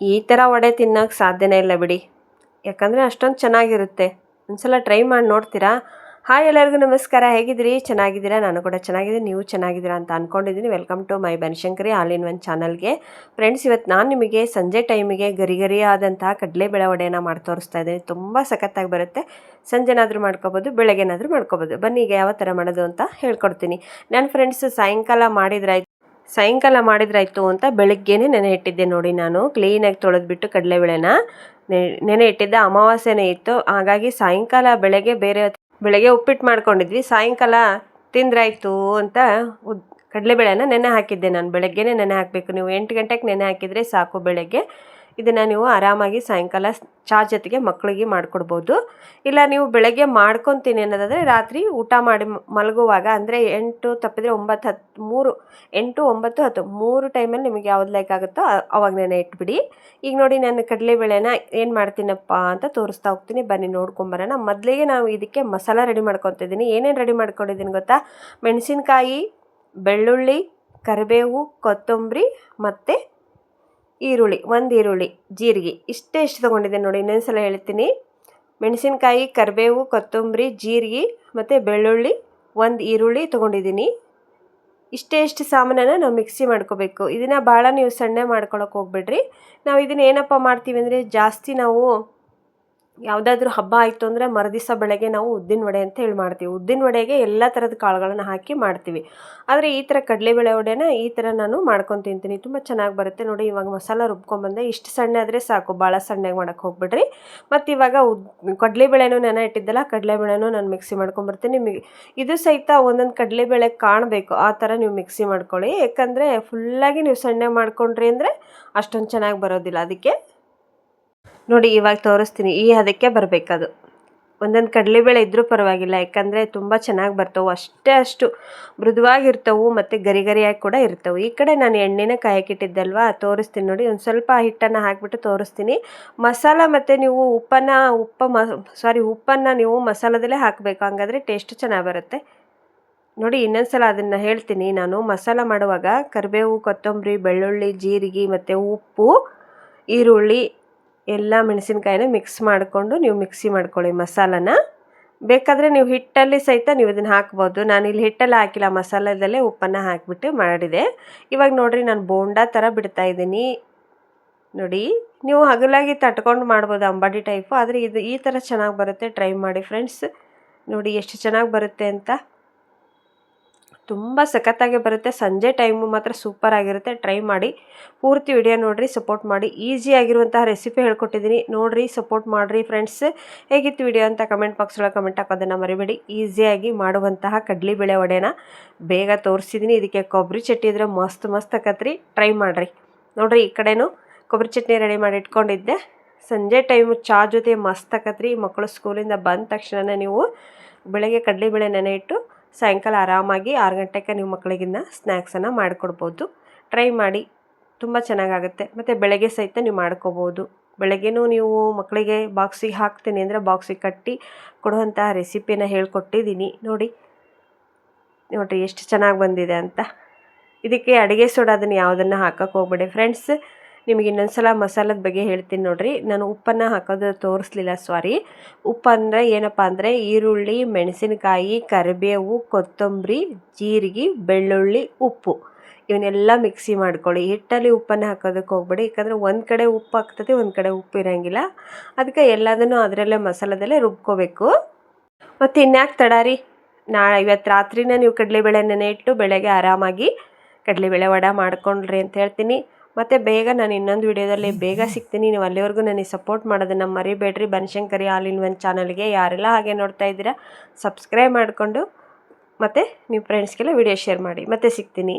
ಈ ಥರ ವಡೆ ತಿನ್ನೋಕ್ಕೆ ಸಾಧ್ಯನೇ ಇಲ್ಲ ಬಿಡಿ, ಯಾಕಂದರೆ ಅಷ್ಟೊಂದು ಚೆನ್ನಾಗಿರುತ್ತೆ. ಒಂದ್ಸಲ ಟ್ರೈ ಮಾಡಿ ನೋಡ್ತೀರಾ? ಹಾಯ್ ಎಲ್ಲರಿಗೂ ನಮಸ್ಕಾರ, ಹೇಗಿದ್ದೀರಿ? ಚೆನ್ನಾಗಿದ್ದೀರಾ? ನಾನು ಕೂಡ ಚೆನ್ನಾಗಿದ್ದೀನಿ, ನೀವು ಚೆನ್ನಾಗಿದ್ದೀರಾ ಅಂತ ಅಂದ್ಕೊಂಡಿದ್ದೀನಿ. Welcome to my Banashankari all in one ಚಾನಲ್ಗೆ. ಫ್ರೆಂಡ್ಸ್, ಇವತ್ತು ನಾನು ನಿಮಗೆ ಸಂಜೆ ಟೈಮಿಗೆ ಗರಿ ಆದಂತಹ ಕಡಲೆಬೇಳೆ ವಡೆಯನ್ನು ಮಾಡಿ ತೋರಿಸ್ತಾ ಇದ್ದೀನಿ. ತುಂಬ ಸಖತ್ತಾಗಿ ಬರುತ್ತೆ. ಸಂಜೆನಾದರೂ ಮಾಡ್ಕೋಬೋದು, ಬೆಳಗ್ಗೆನಾದರೂ ಮಾಡ್ಕೋಬೋದು. ಬನ್ನಿ ಈಗ ಯಾವ ಥರ ಮಾಡೋದು ಅಂತ ಹೇಳ್ಕೊಡ್ತೀನಿ. ನನ್ನ ಫ್ರೆಂಡ್ಸ್ ಸಾಯಂಕಾಲ ಮಾಡಿದ್ರಾಯ್ತು ಅಂತ ಬೆಳಗ್ಗೆನೇ ನೆನೆ ಇಟ್ಟಿದ್ದೆ ನೋಡಿ. ನಾನು ಕ್ಲೀನಾಗಿ ತೊಳೆದ್ಬಿಟ್ಟು ಕಡಲೆಬೇಳೆನ ನೆನೆ ಇಟ್ಟಿದ್ದೆ. ಅಮಾವಾಸ್ಯೆನೇ ಇತ್ತು, ಹಾಗಾಗಿ ಸಾಯಂಕಾಲ ಬೆಳಗ್ಗೆ ಉಪ್ಪಿಟ್ಟು ಮಾಡ್ಕೊಂಡಿದ್ವಿ. ಸಾಯಂಕಾಲ ತಿಂದ್ರಾಯ್ತು ಅಂತ ಕಡಲೆಬೇಳೆನ ನೆನೆ ಹಾಕಿದ್ದೆ ನಾನು. ಬೆಳಗ್ಗೆನೇ ನೆನೆ ಹಾಕಬೇಕು. ನೀವು 8 ಗಂಟೆಗೆ ನೆನೆ ಹಾಕಿದರೆ ಸಾಕು ಬೆಳಗ್ಗೆ. ಇದನ್ನು ನೀವು ಆರಾಮಾಗಿ ಸಾಯಂಕಾಲ ಚಹಾ ಜೊತೆಗೆ ಮಕ್ಕಳಿಗೆ ಮಾಡಿಕೊಡ್ಬೋದು. ಇಲ್ಲ ನೀವು ಬೆಳಗ್ಗೆ ಮಾಡ್ಕೊತೀನಿ ಅನ್ನೋದಾದರೆ ರಾತ್ರಿ ಊಟ ಮಾಡಿ ಮಲಗುವಾಗ, ಅಂದರೆ 8 ತಪ್ಪಿದರೆ 9, 10, 8, 9, 10 3 ಟೈಮಲ್ಲಿ ನಿಮಗೆ ಯಾವ್ದು ಲೈಕ್ ಆಗುತ್ತೋ ಅವಾಗ ನೆನೆ ಇಟ್ಬಿಡಿ. ಈಗ ನೋಡಿ, ನಾನು ಕಡಲೆಬೇಳೆನ ಏನು ಮಾಡ್ತೀನಪ್ಪ ಅಂತ ತೋರಿಸ್ತಾ ಹೋಗ್ತೀನಿ. ಬನ್ನಿ ನೋಡ್ಕೊಂಬರೋಣ. ಮೊದಲಿಗೆ ನಾವು ಇದಕ್ಕೆ ಮಸಾಲ ರೆಡಿ ಮಾಡ್ಕೊತಿದ್ದೀನಿ. ಏನೇನು ರೆಡಿ ಮಾಡ್ಕೊಂಡಿದ್ದೀನಿ ಗೊತ್ತಾ? ಮೆಣಸಿನ್ಕಾಯಿ, ಬೆಳ್ಳುಳ್ಳಿ, ಕರಿಬೇವು, ಕೊತ್ತಂಬರಿ ಮತ್ತು ಈರುಳ್ಳಿ, 1 ಈರುಳ್ಳಿ, ಜೀರಿಗೆ, ಇಷ್ಟು ತೊಗೊಂಡಿದ್ದೀನಿ ನೋಡಿ. ಇನ್ನೊಂದ್ಸಲ ಹೇಳ್ತೀನಿ. ಮೆಣಸಿನ್ಕಾಯಿ, ಕರಿಬೇವು, ಕೊತ್ತಂಬರಿ, ಜೀರಿಗೆ ಮತ್ತು ಬೆಳ್ಳುಳ್ಳಿ, 1 ಈರುಳ್ಳಿ ತೊಗೊಂಡಿದ್ದೀನಿ. ಇಷ್ಟು ಸಾಮಾನನ್ನು ನಾವು ಮಿಕ್ಸಿ ಮಾಡ್ಕೋಬೇಕು. ಇದನ್ನು ಭಾಳ ನೀವು ಸಣ್ಣ ಮಾಡ್ಕೊಳಕ್ಕೆ ಹೋಗ್ಬೇಡ್ರಿ. ನಾವು ಇದನ್ನು ಏನಪ್ಪ ಮಾಡ್ತೀವಿ ಅಂದರೆ, ಜಾಸ್ತಿ ನಾವು ಯಾವುದಾದ್ರೂ ಹಬ್ಬ ಆಯಿತು ಅಂದರೆ ಮರುದಿವಸ ಬೆಳಗ್ಗೆ ನಾವು ಉದ್ದಿನ ವಡೆ ಅಂತ ಹೇಳಿ ಮಾಡ್ತೀವಿ. ಉದ್ದಿನ ವಡೆಗೆ ಎಲ್ಲ ಥರದ ಕಾಳುಗಳನ್ನು ಹಾಕಿ ಮಾಡ್ತೀವಿ. ಆದರೆ ಈ ಥರ ಕಡಲೆಬೇಳೆ ವಡೆನ ಈ ಥರ ನಾನು ಮಾಡ್ಕೊಂಡು ತಿಂತೀನಿ. ತುಂಬ ಚೆನ್ನಾಗಿ ಬರುತ್ತೆ ನೋಡಿ. ಇವಾಗ ಮಸಾಲ ರುಬ್ಕೊಂಬಂದೆ. ಇಷ್ಟು ಸಣ್ಣ ಆದರೆ ಸಾಕು, ಭಾಳ ಸಣ್ಣಗೆ ಮಾಡೋಕ್ಕೆ ಹೋಗ್ಬಿಡ್ರಿ. ಮತ್ತು ಇವಾಗ ಕಡಲೆಬೇಳೆನೂ ನೆನೆ ಇಟ್ಟಿದ್ದಲ್ಲ, ಕಡಲೆಬೇಳೆನೂ ನಾನು ಮಿಕ್ಸಿ ಮಾಡ್ಕೊಂಬರ್ತೀನಿ. ಇದು ಸಹಿತ ಒಂದೊಂದು ಕಡಲೆಬೇಳೆ ಕಾಣಬೇಕು, ಆ ಥರ ನೀವು ಮಿಕ್ಸಿ ಮಾಡ್ಕೊಳ್ಳಿ. ಯಾಕಂದರೆ ಫುಲ್ಲಾಗಿ ನೀವು ಸಣ್ಣ ಮಾಡ್ಕೊಂಡ್ರಿ ಅಂದರೆ ಅಷ್ಟೊಂದು ಚೆನ್ನಾಗಿ ಬರೋದಿಲ್ಲ. ಅದಕ್ಕೆ ನೋಡಿ ಇವಾಗ ತೋರಿಸ್ತೀನಿ. ಈ ಹದಕ್ಕೆ ಬರಬೇಕದು. ಒಂದೊಂದು ಕಡಲೆಬೇಳೆ ಇದ್ದರೂ ಪರವಾಗಿಲ್ಲ, ಯಾಕಂದರೆ ತುಂಬ ಚೆನ್ನಾಗಿ ಬರ್ತವೆ. ಅಷ್ಟು ಮೃದುವಾಗಿರ್ತವೆ ಮತ್ತು ಗರಿಯಾಗಿ ಕೂಡ ಇರ್ತವೆ. ಈ ಕಡೆ ನಾನು ಎಣ್ಣೆನ ಕಾಯಕ್ಕಿಟ್ಟಿದ್ದಲ್ವ, ತೋರಿಸ್ತೀನಿ ನೋಡಿ. ಒಂದು ಸ್ವಲ್ಪ ಹಿಟ್ಟನ್ನು ಹಾಕಿಬಿಟ್ಟು ತೋರಿಸ್ತೀನಿ. ಮಸಾಲ ಮತ್ತು ನೀವು ಉಪ್ಪನ್ನು ನೀವು ಮಸಾಲದಲ್ಲೇ ಹಾಕಬೇಕು, ಹಂಗಾದರೆ ಟೇಸ್ಟ್ ಚೆನ್ನಾಗಿ ಬರುತ್ತೆ ನೋಡಿ. ಇನ್ನೊಂದು ಸಲ ಅದನ್ನು ಹೇಳ್ತೀನಿ ನಾನು. ಮಸಾಲ ಮಾಡುವಾಗ ಕರಿಬೇವು, ಕೊತ್ತಂಬರಿ, ಬೆಳ್ಳುಳ್ಳಿ, ಜೀರಿಗೆ ಮತ್ತು ಉಪ್ಪು, ಈರುಳ್ಳಿ, ಎಲ್ಲ ಮೆಣಸಿನ್ಕಾಯಿನ ಮಿಕ್ಸ್ ಮಾಡಿಕೊಂಡು ನೀವು ಮಿಕ್ಸಿ ಮಾಡ್ಕೊಳ್ಳಿ ಮಸಾಲನ. ಬೇಕಾದರೆ ನೀವು ಹಿಟ್ಟಲ್ಲಿ ಸಹಿತ ನೀವು ಇದನ್ನು ಹಾಕ್ಬೋದು. ನಾನಿಲ್ಲಿ ಹಿಟ್ಟಲ್ಲಿ ಹಾಕಿಲ್ಲ, ಮಸಾಲದಲ್ಲೇ ಉಪ್ಪನ್ನು ಹಾಕಿಬಿಟ್ಟು ಮಾಡಿದೆ. ಇವಾಗ ನೋಡಿರಿ, ನಾನು ಬೋಂಡಾ ಥರ ಬಿಡ್ತಾಯಿದ್ದೀನಿ ನೋಡಿ. ನೀವು ಹಗಲಾಗಿ ತಟ್ಕೊಂಡು ಮಾಡ್ಬೋದು, ಅಂಬಾಡಿ ಟೈಪು. ಆದರೆ ಇದು ಈ ಥರ ಚೆನ್ನಾಗಿ ಬರುತ್ತೆ. ಟ್ರೈ ಮಾಡಿ ಫ್ರೆಂಡ್ಸ್. ನೋಡಿ ಎಷ್ಟು ಚೆನ್ನಾಗಿ ಬರುತ್ತೆ ಅಂತ. ತುಂಬ ಸಖತ್ತಾಗಿ ಬರುತ್ತೆ. ಸಂಜೆ ಟೈಮು ಮಾತ್ರ ಸೂಪರ್ ಆಗಿರುತ್ತೆ. ಟ್ರೈ ಮಾಡಿ, ಪೂರ್ತಿ ವಿಡಿಯೋ ನೋಡಿರಿ, ಸಪೋರ್ಟ್ ಮಾಡಿ. ಈಸಿಯಾಗಿರುವಂತಹ ರೆಸಿಪಿ ಹೇಳ್ಕೊಟ್ಟಿದ್ದೀನಿ, ನೋಡಿರಿ, ಸಪೋರ್ಟ್ ಮಾಡಿರಿ ಫ್ರೆಂಡ್ಸ್. ಹೇಗಿತ್ತು ವಿಡಿಯೋ ಅಂತ ಕಮೆಂಟ್ ಬಾಕ್ಸೊಳಗೆ ಕಮೆಂಟ್ ಹಾಕೋದನ್ನು ಮರಿಬೇಡಿ. ಈಸಿಯಾಗಿ ಮಾಡುವಂತಹ ಕಡಲೆಬೇಳೆ ವಡೆನ ಬೇಗ ತೋರಿಸಿದ್ದೀನಿ. ಇದಕ್ಕೆ ಕೊಬ್ಬರಿ ಚಟ್ನಿ ಇದ್ರೆ ಮಸ್ತ್ ಆಕತ್ರಿ. ಟ್ರೈ ಮಾಡಿರಿ. ನೋಡಿರಿ, ಈ ಕಡೆನೂ ಕೊಬ್ಬರಿ ಚಟ್ನಿ ರೆಡಿ ಮಾಡಿ ಇಟ್ಕೊಂಡಿದ್ದೆ. ಸಂಜೆ ಟೈಮು ಚಹಾ ಜೊತೆ ಮಸ್ತ್ ಆಕತ್ರಿ. ಮಕ್ಕಳು ಸ್ಕೂಲಿಂದ ಬಂದ ತಕ್ಷಣ ನೀವು ಬೆಳಗ್ಗೆ ಕಡಲೆಬೇಳೆ ನೆನೆ ಇಟ್ಟು ಸಾಯಂಕಾಲ ಆರಾಮಾಗಿ 6 ಗಂಟೆಗೆ ನೀವು ಮಕ್ಕಳಿಗಿನ್ನ ಸ್ನ್ಯಾಕ್ಸನ್ನು ಮಾಡಿಕೊಡ್ಬೋದು. ಟ್ರೈ ಮಾಡಿ, ತುಂಬ ಚೆನ್ನಾಗಾಗುತ್ತೆ. ಮತ್ತು ಬೆಳಗ್ಗೆ ಸಹಿತ ನೀವು ಮಾಡ್ಕೋಬೋದು. ಬೆಳಗ್ಗೆನೂ ನೀವು ಮಕ್ಕಳಿಗೆ ಬಾಕ್ಸಿಗೆ ಹಾಕ್ತೀನಿ ಅಂದರೆ ಬಾಕ್ಸಿಗೆ ಕಟ್ಟಿ ಕೊಡುವಂತಹ ರೆಸಿಪಿನ ಹೇಳ್ಕೊಟ್ಟಿದ್ದೀನಿ ನೋಡಿರಿ ಎಷ್ಟು ಚೆನ್ನಾಗಿ ಬಂದಿದೆ ಅಂತ. ಇದಕ್ಕೆ ಅಡುಗೆ ಸೋಡಾದನ್ನು ಯಾವುದನ್ನು ಹಾಕೋಕ್ಕೆ ಹೋಗ್ಬೇಡಿ ಫ್ರೆಂಡ್ಸ್. ನಿಮಗೆ ಇನ್ನೊಂದು ಸಲ ಮಸಾಲದ ಬಗ್ಗೆ ಹೇಳ್ತೀನಿ ನೋಡಿರಿ. ನಾನು ಉಪ್ಪನ್ನು ಹಾಕೋದು ತೋರಿಸ್ಲಿಲ್ಲ, ಸಾರಿ. ಉಪ್ಪು ಅಂದರೆ ಏನಪ್ಪ ಅಂದರೆ ಈರುಳ್ಳಿ, ಮೆಣಸಿನಕಾಯಿ, ಕರಿಬೇವು, ಕೊತ್ತಂಬರಿ, ಜೀರಿಗೆ, ಬೆಳ್ಳುಳ್ಳಿ, ಉಪ್ಪು, ಇವನ್ನೆಲ್ಲ ಮಿಕ್ಸಿ ಮಾಡ್ಕೊಳ್ಳಿ. ಹಿಟ್ಟಲ್ಲಿ ಉಪ್ಪನ್ನು ಹಾಕೋದಕ್ಕೆ ಹೋಗ್ಬೇಡಿ, ಯಾಕಂದರೆ ಒಂದು ಕಡೆ ಉಪ್ಪು ಹಾಕ್ತದೆ, ಒಂದು ಕಡೆ ಉಪ್ಪು ಇರೋಂಗಿಲ್ಲ. ಅದಕ್ಕೆ ಎಲ್ಲದನ್ನು ಅದರಲ್ಲೇ ಮಸಾಲದಲ್ಲೇ ರುಬ್ಕೋಬೇಕು. ಮತ್ತು ಇನ್ಯಾಕೆ ತಡಾರಿ, ಇವತ್ತು ರಾತ್ರಿನೇ ನೀವು ಕಡಲೆಬೇಳೆ ನೆನೆ ಇಟ್ಟು ಬೆಳಗ್ಗೆ ಆರಾಮಾಗಿ ಕಡಲೆಬೇಳೆ ವಡೆ ಮಾಡ್ಕೊಂಡ್ರಿ ಅಂತ ಹೇಳ್ತೀನಿ. ಮತ್ತು ಬೇಗ ನಾನು ಇನ್ನೊಂದು ವಿಡಿಯೋದಲ್ಲಿ ಬೇಗ ಸಿಗ್ತೀನಿ. ನೀವು ಅಲ್ಲಿವರೆಗೂ ನನಗೆ ಸಪೋರ್ಟ್ ಮಾಡೋದನ್ನು ಮರಿಬೇಡ್ರಿ. ಬನಶಂಕರಿ ಆಲ್ ಇನ್ ಒನ್ ಚಾನಲ್ಗೆ ಯಾರೆಲ್ಲ ಹಾಗೆ ನೋಡ್ತಾ ಇದ್ದೀರಾ, ಸಬ್ಸ್ಕ್ರೈಬ್ ಮಾಡಿಕೊಂಡು ಮತ್ತು ನಿಮ್ಮ ಫ್ರೆಂಡ್ಸ್ಗೆಲ್ಲ ವಿಡಿಯೋ ಶೇರ್ ಮಾಡಿ. ಮತ್ತೆ ಸಿಗ್ತೀನಿ.